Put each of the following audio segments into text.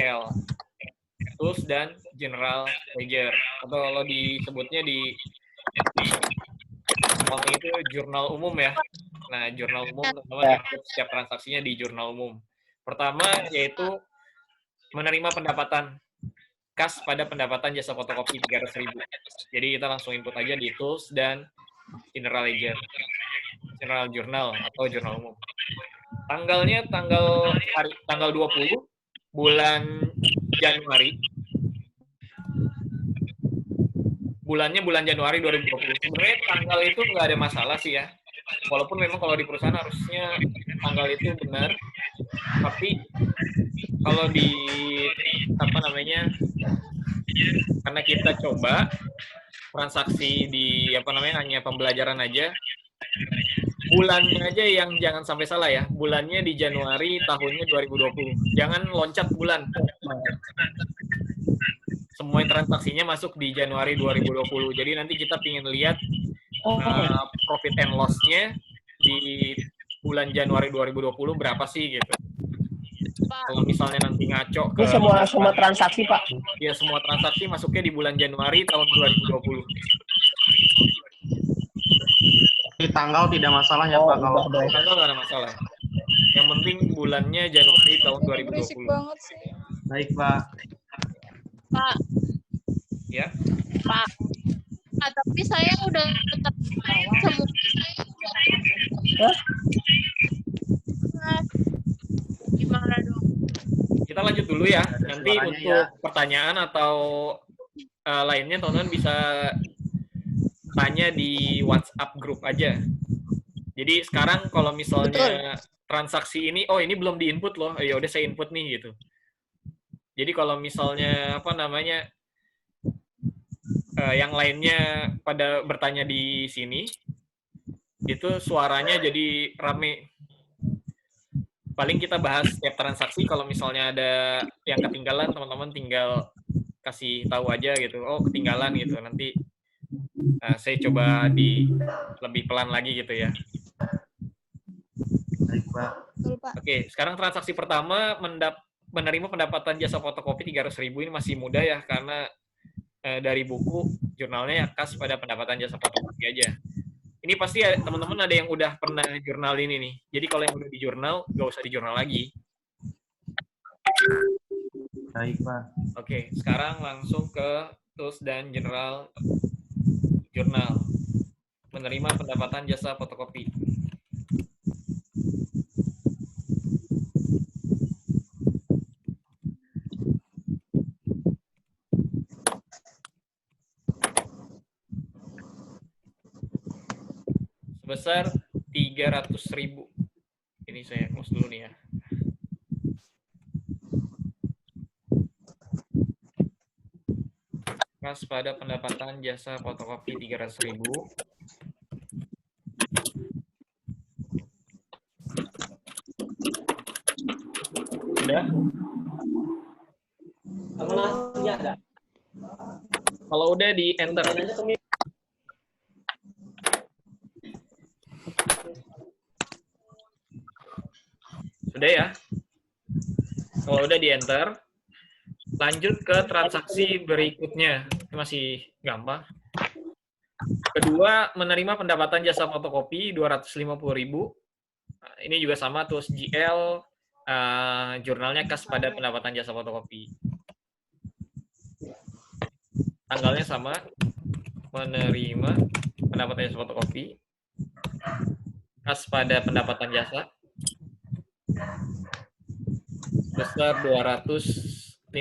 GL, Tools dan General Ledger, atau kalau disebutnya di accounting itu jurnal umum ya. Nah, jurnal umum teman-teman input setiap transaksinya di jurnal umum. Pertama yaitu menerima pendapatan kas pada pendapatan jasa fotokopi 300.000. Jadi kita langsung input aja di Tools dan General Ledger, General Journal atau jurnal umum. Tanggalnya tanggal 20 bulan Januari. Bulannya bulan Januari 2020. Sebenarnya tanggal itu nggak ada masalah sih ya. Walaupun memang kalau di perusahaan harusnya tanggal itu benar, tapi kalau di apa namanya, karena kita coba transaksi di apa namanya hanya pembelajaran aja, bulannya aja yang jangan sampai salah ya. Bulannya di Januari tahunnya 2020. Jangan loncat bulan. Semua transaksinya masuk di Januari 2020. Jadi nanti kita ingin lihat profit and loss-nya di bulan Januari 2020 berapa sih gitu. Kalau misalnya nanti ngaco ke semua transaksi, Pak. Ya, semua transaksi masuknya di bulan Januari tahun 2020. Di tanggal tidak masalah ya, Pak, kalau tanggal nggak ada masalah. Yang penting bulannya Januari tahun 2020. Berisik banget sih. Baik, Pak. Pak. Ya. Pak. Tapi saya udah tetap semua. Gimana dong? Kita lanjut dulu ya. Nanti untuk pertanyaan atau lainnya teman-teman bisa tanya di WhatsApp grup aja. Jadi sekarang kalau misalnya transaksi ini, oh ini belum diinput loh, ya udah saya input nih gitu. Jadi kalau misalnya apa namanya yang lainnya pada bertanya di sini, itu suaranya jadi rame. Paling kita bahas setiap transaksi, kalau misalnya ada yang ketinggalan, teman-teman tinggal kasih tahu aja gitu, oh ketinggalan gitu, nanti saya coba lebih pelan lagi gitu ya. Baik, Pak. Oke, sekarang transaksi pertama menerima pendapatan jasa fotokopi 300.000 ini masih mudah ya, karena dari buku jurnalnya ya kas pada pendapatan jasa fotokopi aja. Ini pasti teman-teman ada yang udah pernah jurnal ini nih. Jadi kalau yang udah di jurnal, nggak usah di jurnal lagi. Baik, Pak. Oke, sekarang langsung ke Tools dan General Jurnal. Menerima pendapatan jasa fotokopi. Sebesar 300.000. Ini saya close dulu nih ya. Kas pada pendapatan jasa fotokopi 300.000. Udah? Kalau udah di enter. Sudah ya? Kalau udah di enter, lanjut ke transaksi berikutnya. Ini masih gampang. Kedua, menerima pendapatan jasa fotokopi 250.000. Nah, ini juga sama, terus GL, jurnalnya kas pada pendapatan jasa fotokopi. Tanggalnya sama, menerima pendapatan jasa fotokopi, kas pada pendapatan jasa, besar 250.000.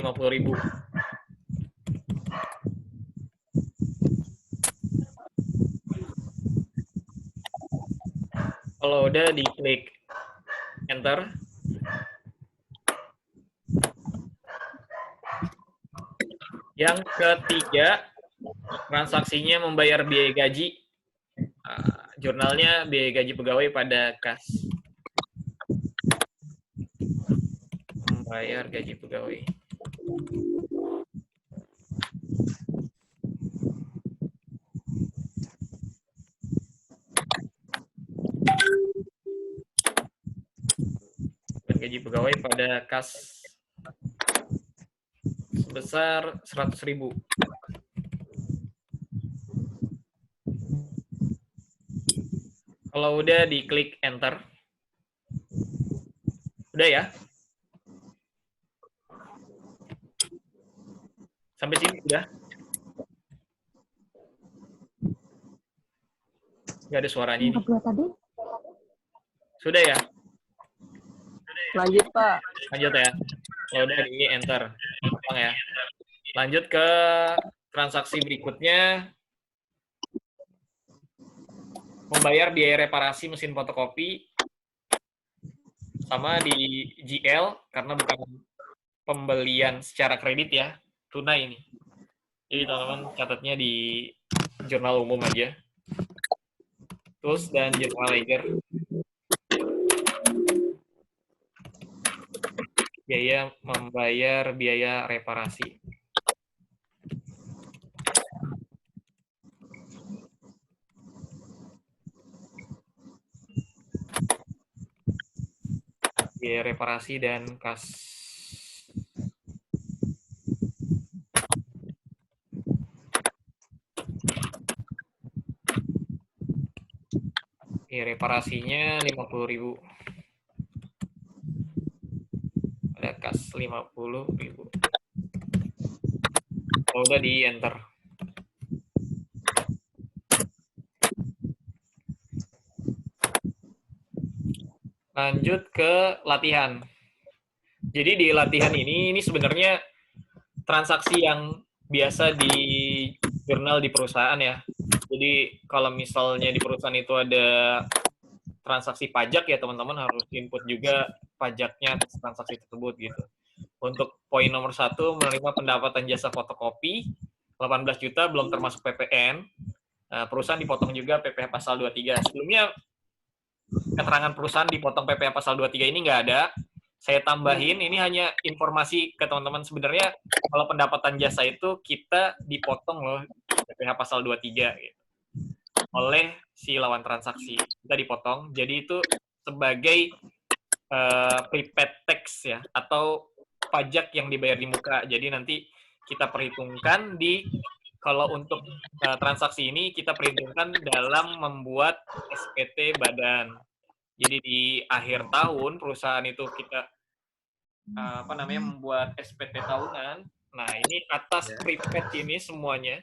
Kalau udah diklik enter, yang ketiga transaksinya membayar biaya gaji, jurnalnya biaya gaji pegawai pada kas. Membayar gaji pegawai. Gaji pegawai pada kas sebesar 100.000. Kalau udah diklik enter. Udah ya? Sampai sini udah? Nggak ada suaranya ini. Sudah ya? Lanjut, Pak. Lanjut ya. Kalau udah di enter. Gampang ya. Lanjut ke transaksi berikutnya. Membayar biaya reparasi mesin fotokopi. Sama di GL, karena bukan pembelian secara kredit ya. Tunai ini. Jadi teman-teman catatnya di jurnal umum aja. Tools dan general ledger. Biaya membayar biaya reparasi. Biaya reparasi dan kas. Biaya reparasinya 50.000. Ada kas 50.000. Kalau udah di enter. Lanjut ke latihan. Jadi di latihan ini sebenarnya transaksi yang biasa di jurnal di perusahaan ya. Jadi kalau misalnya di perusahaan itu ada transaksi pajak ya teman-teman harus input juga pajaknya atas transaksi tersebut gitu. Untuk poin nomor 1, menerima pendapatan jasa fotokopi 18 juta belum termasuk PPN. Perusahaan dipotong juga PPh pasal 23. Sebelumnya keterangan perusahaan dipotong PPh pasal 23 ini nggak ada. Saya tambahin, ini hanya informasi ke teman-teman. Sebenarnya kalau pendapatan jasa itu kita dipotong loh PPh pasal 23 gitu. Oleh si lawan transaksi. Kita dipotong. Jadi itu sebagai prepaid tax ya, atau pajak yang dibayar di muka. Jadi nanti kita perhitungkan kalau untuk transaksi ini kita perhitungkan dalam membuat SPT badan. Jadi di akhir tahun perusahaan itu kita membuat SPT tahunan. Nah, ini atas prepaid ini semuanya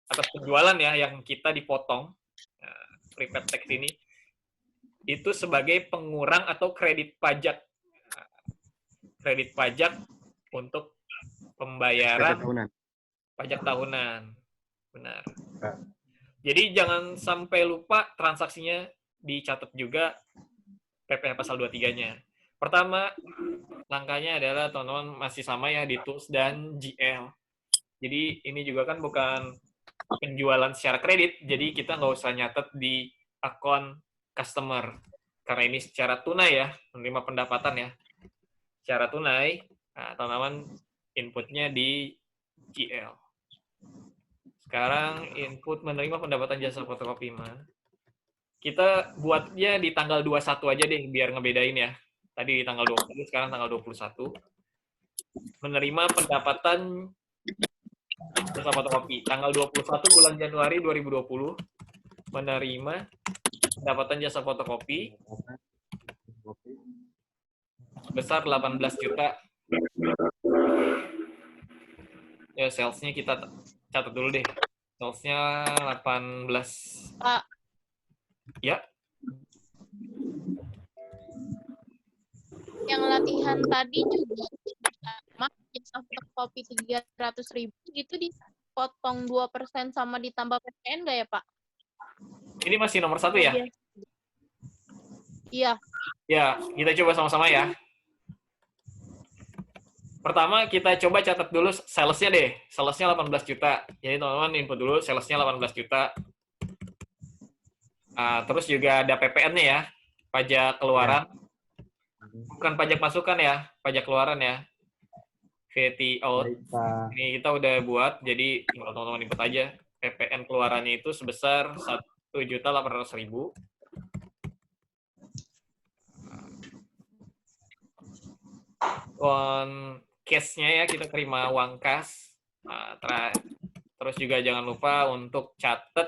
atas penjualan ya yang kita dipotong. Prepaid tax ini itu sebagai pengurang atau kredit pajak. Kredit pajak untuk pembayaran pajak tahunan. Benar. Jadi jangan sampai lupa transaksinya dicatat juga PPh pasal 23-nya. Pertama, langkahnya adalah teman-teman masih sama ya di tools dan GL. Jadi ini juga kan bukan penjualan secara kredit, jadi kita nggak usah nyatet di akun customer. Karena ini secara tunai ya, menerima pendapatan ya. Secara tunai, nah, teman-teman inputnya di GL. Sekarang input menerima pendapatan jasa fotokopi mah. Kita buatnya di tanggal 21 aja deh, biar ngebedain ya. Tadi di tanggal 20, sekarang tanggal 21. Menerima pendapatan jasa fotokopi. Tanggal 21 bulan Januari 2020, menerima pendapatan jasa fotokopi sebesar 18 juta. Ya, sales-nya kita catat dulu deh. Sales-nya 18. Pak. Ya. Yang latihan tadi juga sama jasa fotokopi 300.000 gitu dipotong 2% sama ditambah PPN nggak ya, Pak? Ini masih nomor 1 ya? Iya. Ya, kita coba sama-sama ya. Pertama, kita coba catat dulu sales-nya deh. Sales-nya 18 juta. Jadi teman-teman input dulu sales-nya 18 juta. Terus juga ada PPN-nya ya. Pajak keluaran. Bukan pajak masukan ya. Pajak keluaran ya. VAT out. Ini kita udah buat. Jadi tinggal teman-teman input aja. PPN keluarannya itu sebesar 1.800.000. case-nya ya, kita terima uang kas. Nah, terus juga jangan lupa untuk catat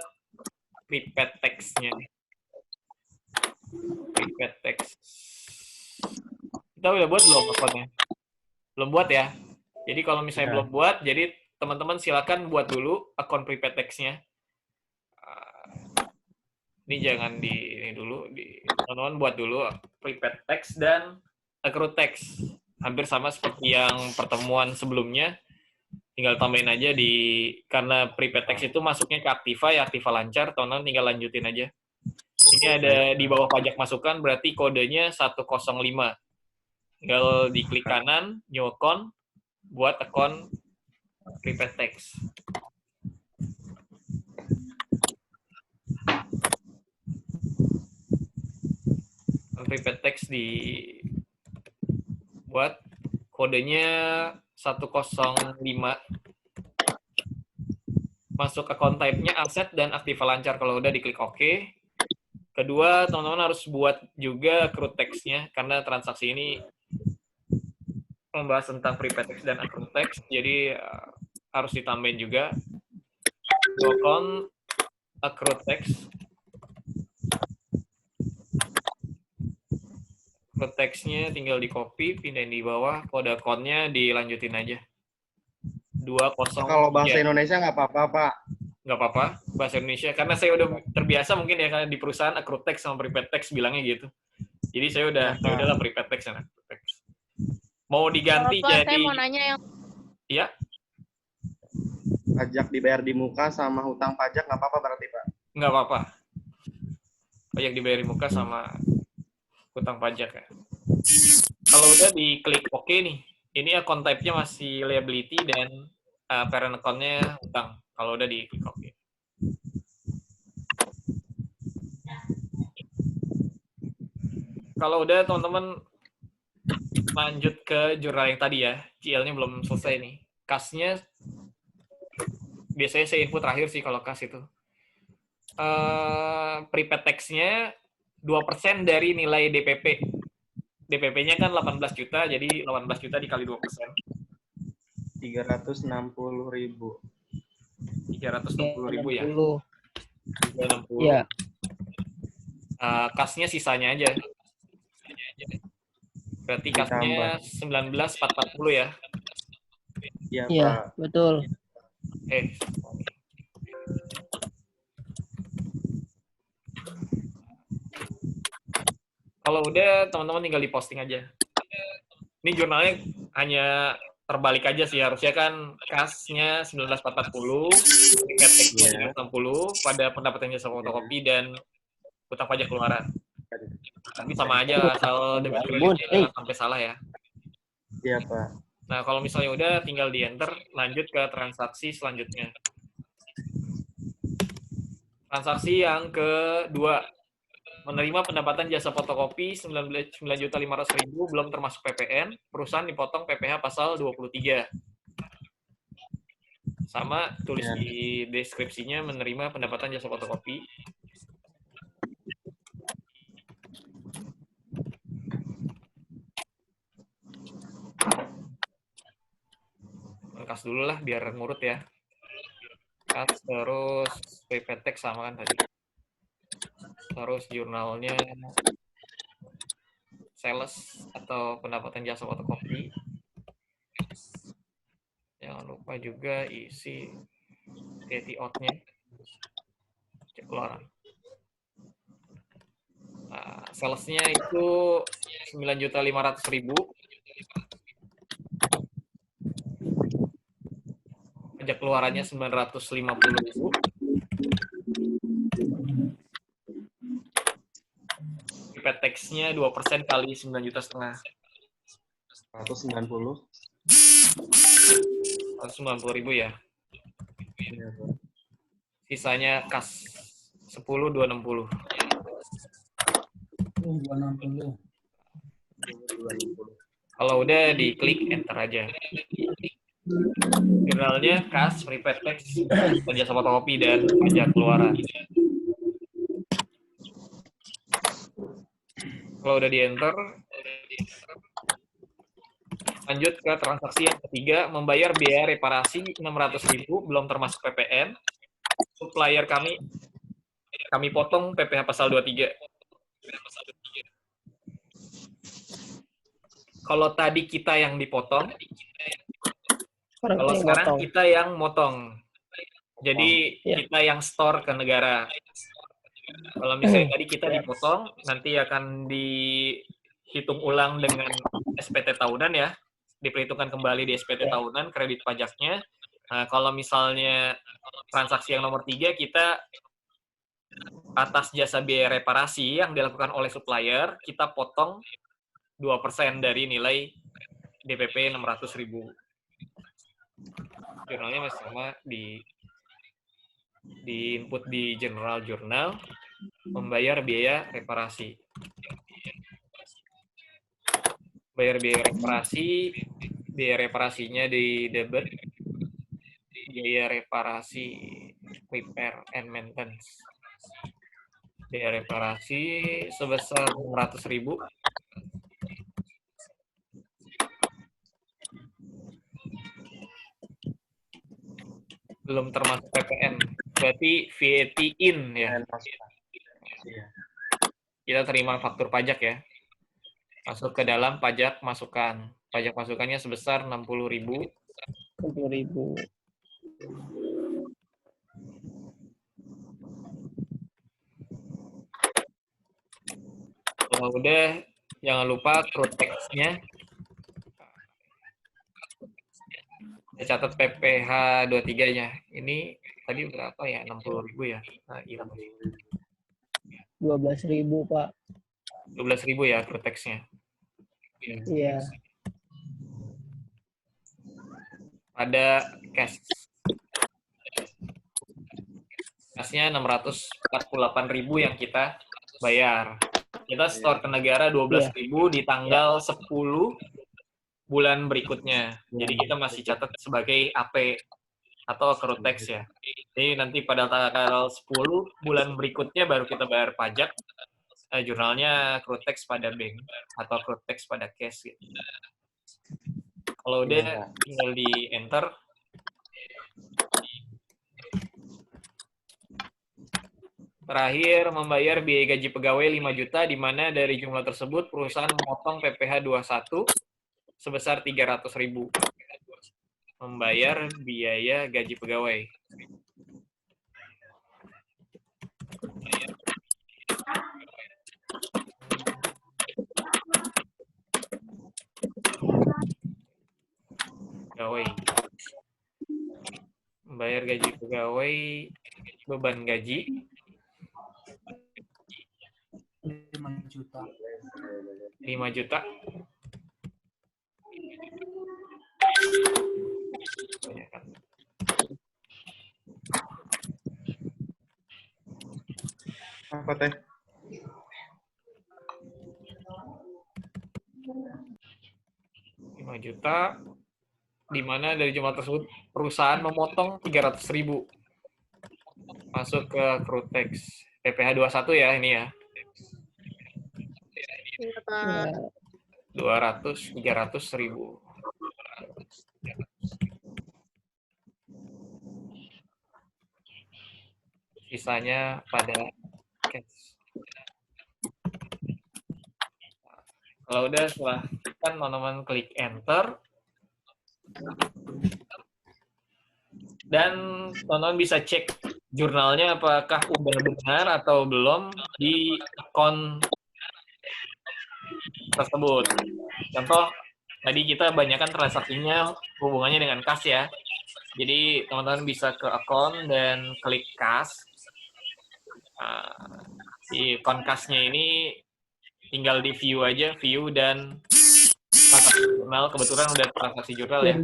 prepaid tax-nya. Prepaid tax. Kita udah buat belum akunnya? Belum buat ya? Jadi kalau misalnya belum buat, jadi teman-teman silakan buat dulu akun prepaid tax-nya. Ini jangan ini dulu, teman-teman buat dulu prepaid tax dan accrued tax. Hampir sama seperti yang pertemuan sebelumnya. Tinggal tambahin aja karena prepaid tax itu masuknya ke Aktiva, ya Aktiva lancar, teman-teman tinggal lanjutin aja. Ini ada di bawah pajak masukan, berarti kodenya 105. Tinggal diklik kanan, new account, buat akun prepaid tax. Prepaid tax dibuat, kodenya 105. Masuk akun type-nya aset dan Aktiva lancar. Kalau udah diklik OK. Kedua, teman-teman harus buat juga accrued tax-nya, karena transaksi ini membahas tentang prepaid tax dan accrued tax, jadi harus ditambahin juga. Account accrued tax. Accrued tax-nya tinggal di copy, pindahin di bawah, kode account-nya dilanjutin aja. 20. Kalau bahasa Indonesia nggak apa-apa, Pak. Nggak apa-apa, bahasa Indonesia. Karena saya udah terbiasa mungkin ya, karena di perusahaan accrued tax sama prepaid tax bilangnya gitu. Jadi saya udahlah prepaid tax dan accrued tax. Mau diganti Bapak, jadi... saya mau nanya yang... Iya? Pajak dibayar di muka sama hutang pajak nggak apa-apa berarti, Pak? Nggak apa-apa. Pajak dibayar di muka sama hutang pajak ya. Kalau udah diklik OK nih, ini account type-nya masih liability dan parent account-nya hutang. Kalau udah diklik OK. Kalau udah, teman-teman lanjut ke jurnal yang tadi ya. CL-nya belum selesai nih. Kas-nya, biasanya saya input terakhir sih kalau kas itu. Prepaid tax-nya 2% dari nilai DPP. DPP-nya kan 18 juta, jadi 18 juta dikali 2%. 360.000. 360.000 ya? 360. Iya. Kasnya sisanya aja. Berarti kasnya 19.440 ya? Iya, Iya, Pak. betul. Kalau udah, teman-teman tinggal diposting aja. Ini jurnalnya hanya terbalik aja sih. Harusnya kan kasnya 19.440, prepaid tax-nya 60, pada pendapatan jasa fotokopi dan hutang pajak keluaran. Tapi sama aja, asal debit kreditnya jangan sampai salah ya. Iya, Pak. Nah, kalau misalnya udah, tinggal di-enter, lanjut ke transaksi selanjutnya. Transaksi yang kedua. Menerima pendapatan jasa fotokopi 9.500.000 belum termasuk PPN, perusahaan dipotong PPh pasal 23. Sama tulis di deskripsinya menerima pendapatan jasa fotokopi. Kas dulu lah biar ngurut ya. Kas terus prepaid tax sama kan tadi. Terus jurnalnya sales atau pendapatan jasa fotokopi. Jangan lupa juga isi getty out-nya. Cek keluaran. Nah, salesnya itu 9.500.000. Pajak keluarannya 950.000. Prepaid tax-nya 2% kali 9,5 juta. 190. 190.000 ya. Sisanya kas 10.260. Kalau udah diklik enter aja. Jurnalnya kas, prepaid tax, jasa fotokopi dan pajak keluaran. Kalau udah di enter, Lanjut ke transaksi yang ketiga, membayar biaya reparasi 600.000 belum termasuk PPN. Supplier kami potong PPh pasal 23. Kalau tadi kita yang dipotong, kalau sekarang kita yang motong. Jadi kita yang store ke negara. Kalau misalnya tadi kita dipotong, nanti akan dihitung ulang dengan SPT tahunan ya, diperhitungkan kembali di SPT tahunan, kredit pajaknya. Nah, kalau misalnya transaksi yang nomor 3, kita atas jasa biaya reparasi yang dilakukan oleh supplier, kita potong 2% dari nilai DPP 600.000. Jurnalnya masih sama, di input di general jurnal, membayar biaya reparasi. Bayar biaya reparasi, biaya reparasinya di debit, biaya reparasi repair and maintenance. Biaya reparasi sebesar 600.000. Belum termasuk PPN. Berarti VAT in ya. Kita terima faktur pajak ya. Masuk ke dalam pajak masukan. Pajak masukannya sebesar 60.000. 60.000. Kalau udah, jangan lupa accrued tax-nya. Saya catat PPh 23-nya. Ini tadi berapa ya? 60.000 ya? Nah, hilang. 12.000, Pak. 12.000 ya accrued tax-nya. Iya. Ada cash. Cashnya 648.000 yang kita bayar. Kita store ke negara 12.000 di tanggal 10 bulan berikutnya. Jadi kita masih catat sebagai AP atau accrued tax ya. Jadi nanti pada tanggal 10 bulan berikutnya baru kita bayar pajak. Jurnalnya accrued tax pada bank atau accrued tax pada cash gitu. Kalau udah tinggal di enter. Terakhir, membayar biaya gaji pegawai 5 juta, di mana dari jumlah tersebut perusahaan memotong PPh 21 sebesar 300.000. Membayar biaya gaji pegawai. Pegawai. Membayar gaji pegawai, beban gaji. 5 juta. 5 juta. Apa teh? Juta, di mana dari jumlah tersebut perusahaan memotong 300.000 masuk ke accrued tax. PPh 21 ya ini ya. 300.000. Sisanya pada cash. Kalau udah silahkan teman-teman klik enter. Dan teman-teman bisa cek jurnalnya apakah udah benar atau belum di akun tersebut. Contoh, tadi kita banyakkan transaksinya hubungannya dengan kas ya. Jadi teman-teman bisa ke akun dan klik kas. Di akun kasnya ini tinggal di view aja, view dan transaksi jurnal. Kebetulan udah transaksi jurnal ya.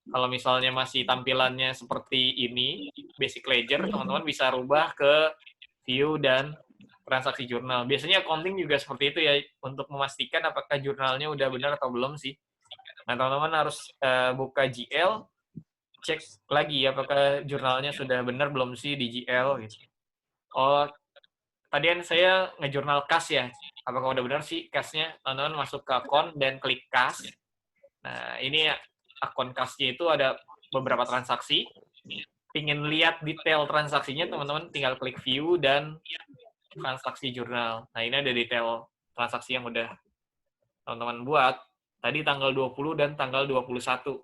Kalau misalnya masih tampilannya seperti ini, basic ledger, teman-teman bisa rubah ke view dan transaksi jurnal. Biasanya accounting juga seperti itu ya, untuk memastikan apakah jurnalnya udah benar atau belum sih. Nah, teman-teman harus buka GL, cek lagi apakah jurnalnya sudah benar belum sih di GL gitu. Oh, tadi kan saya ngejurnal kas ya. Apakah udah benar sih kasnya? Teman-teman masuk ke akun dan klik kas. Nah, ini akun kasnya itu ada beberapa transaksi. Pingin lihat detail transaksinya, teman-teman tinggal klik view dan transaksi jurnal. Nah, ini ada detail transaksi yang udah teman-teman buat. Tadi tanggal 20 dan tanggal 21.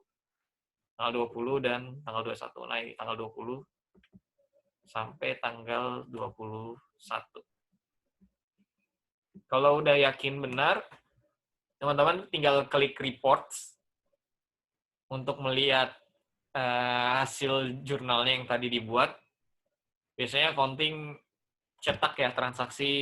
Tanggal 20 dan tanggal 21. Nah, ini tanggal 20 sampai tanggal 21. Kalau udah yakin benar, teman-teman tinggal klik reports untuk melihat hasil jurnalnya yang tadi dibuat. Biasanya accounting cetak ya transaksi